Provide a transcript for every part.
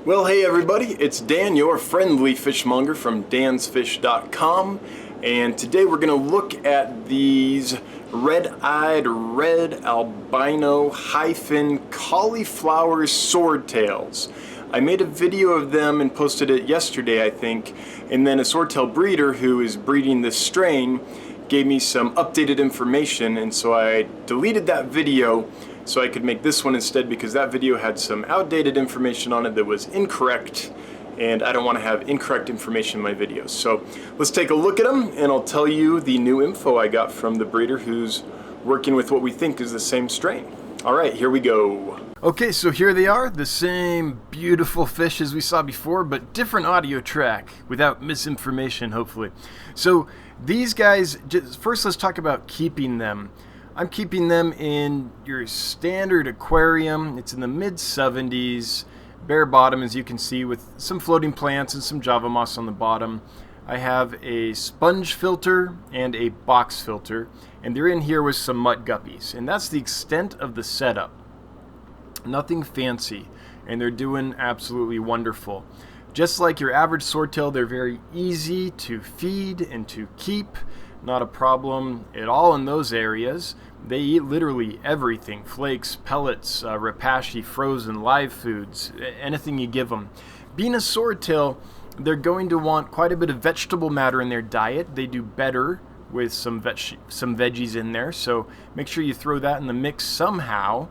Well, hey everybody, it's Dan, your friendly fishmonger from dansfish.com, and today we're going to look at these red-eyed red albino hyphin cauliflower swordtails. I made a video of them and posted it yesterday, I think, and then a swordtail breeder who is breeding this strain gave me some updated information, and so I deleted that video so I could make this one instead, because that video had some outdated information on it that was incorrect, and I don't want to have incorrect information in my videos. So let's take a look at them, and I'll tell you the new info I got from the breeder who's working with what we think is the same strain. Alright, here we go. Okay, so here they are, the same beautiful fish as we saw before, but different audio track, without misinformation, hopefully. So these guys, first let's talk about keeping them. I'm keeping them in your standard aquarium. It's in the mid-70s, bare bottom as you can see, with some floating plants and some java moss on the bottom. I have a sponge filter and a box filter, and they're in here with some mud guppies, and that's the extent of the setup. Nothing fancy, and they're doing absolutely wonderful. Just like your average swordtail, they're very easy to feed and to keep. Not a problem at all in those areas. They eat literally everything: flakes, pellets, rapashi, frozen, live foods, anything you give them. Being a swordtail, they're going to want quite a bit of vegetable matter in their diet. They do better with some veggies in there, so make sure you throw that in the mix somehow.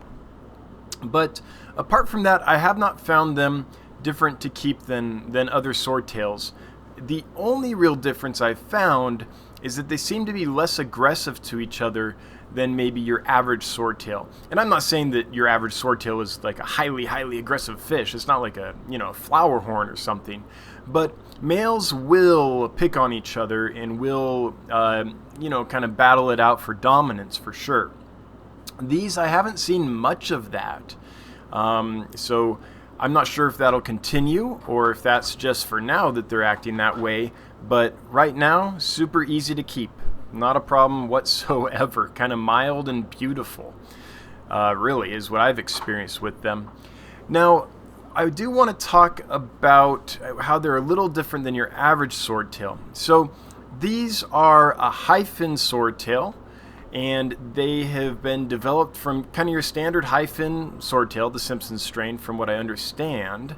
But apart from that, I have not found them different to keep than other swordtails. The only real difference I've found is that they seem to be less aggressive to each other than maybe your average swordtail. And I'm not saying that your average swordtail is like a highly aggressive fish. It's not like a flower horn or something. But males will pick on each other and will kind of battle it out for dominance, for sure. These, I haven't seen much of that. So I'm not sure if that'll continue or if that's just for now that they're acting that way. But right now, super easy to keep. Not a problem whatsoever. Kind of mild and beautiful, really, is what I've experienced with them. Now, I do want to talk about how they're a little different than your average swordtail. So these are a hyphin swordtail, and they have been developed from kind of your standard hyphin swordtail, the Simpsons strain, from what I understand,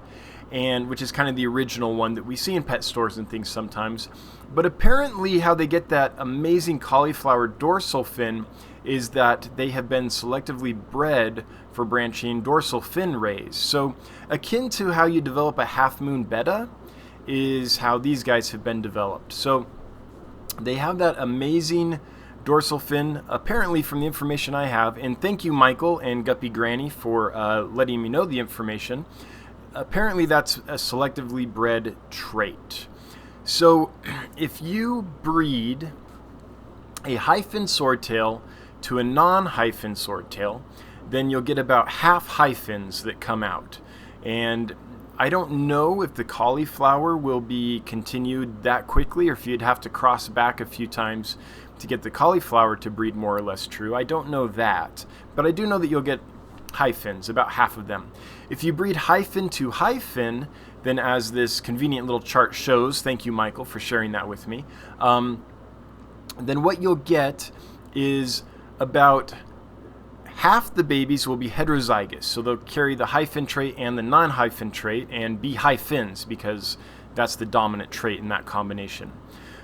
and which is kind of the original one that we see in pet stores and things sometimes. But apparently how they get that amazing cauliflower dorsal fin is that they have been selectively bred for branching dorsal fin rays. So akin to how you develop a half moon betta is how these guys have been developed. So they have that amazing dorsal fin, apparently, from the information I have, and thank you, Michael and Guppy Granny, for letting me know the information. Apparently that's a selectively bred trait. So if you breed a hyphin swordtail to a non-hyphin swordtail, then you'll get about half hyphins that come out. And I don't know if the cauliflower will be continued that quickly, or if you'd have to cross back a few times to get the cauliflower to breed more or less true. I don't know that, but I do know that you'll get hyphins, about half of them. If you breed hyphin to hyphin, then as this convenient little chart shows, thank you, Michael, for sharing that with me, then what you'll get is about half the babies will be heterozygous, so they'll carry the hyphin trait and the non-hyphin trait and be hyphins because that's the dominant trait in that combination.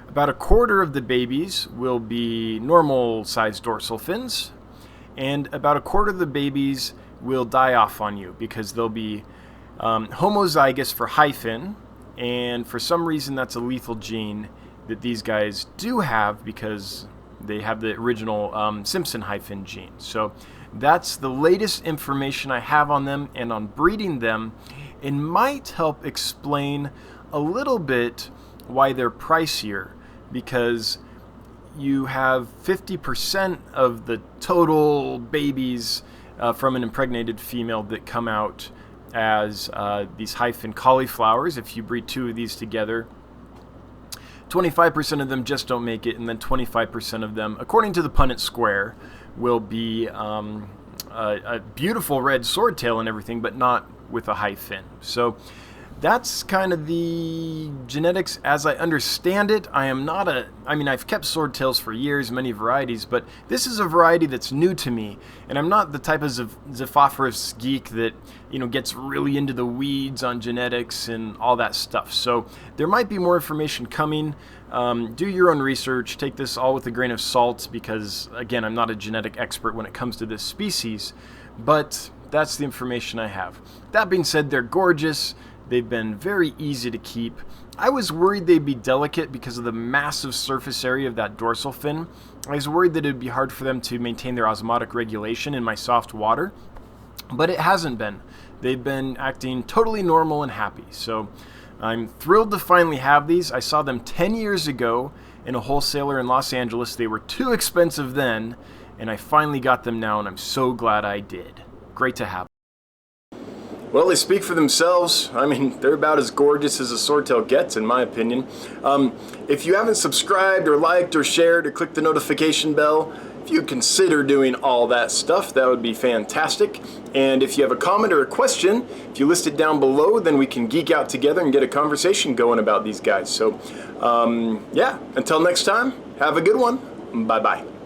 About a quarter of the babies will be normal-sized dorsal fins, and about a quarter of the babies will die off on you because they'll be homozygous for hyphin, and for some reason that's a lethal gene that these guys do have because they have the original Simpson hyphin gene. So that's the latest information I have on them and on breeding them, and might help explain a little bit why they're pricier, because you have 50% of the total babies from an impregnated female that come out as these hyphin cauliflowers. If you breed two of these together, 25% of them just don't make it, and then 25% of them, according to the Punnett Square, will be a beautiful red swordtail and everything, but not with a hyphin. So that's kind of the genetics as I understand it. I mean, I've kept swordtails for years, many varieties, but this is a variety that's new to me, and I'm not the type of Zephophorus geek that, gets really into the weeds on genetics and all that stuff. So there might be more information coming. Do your own research, take this all with a grain of salt, because again, I'm not a genetic expert when it comes to this species, but that's the information I have. That being said, they're gorgeous. They've been very easy to keep. I was worried they'd be delicate because of the massive surface area of that dorsal fin. I was worried that it would be hard for them to maintain their osmotic regulation in my soft water, but it hasn't been. They've been acting totally normal and happy. So I'm thrilled to finally have these. I saw them 10 years ago in a wholesaler in Los Angeles. They were too expensive then, and I finally got them now, and I'm so glad I did. Great to have them. Well, they speak for themselves. I mean, they're about as gorgeous as a swordtail gets, in my opinion. If you haven't subscribed or liked or shared or clicked the notification bell, if you consider doing all that stuff, that would be fantastic. And if you have a comment or a question, if you list it down below, then we can geek out together and get a conversation going about these guys. So, yeah, until next time, have a good one. Bye-bye.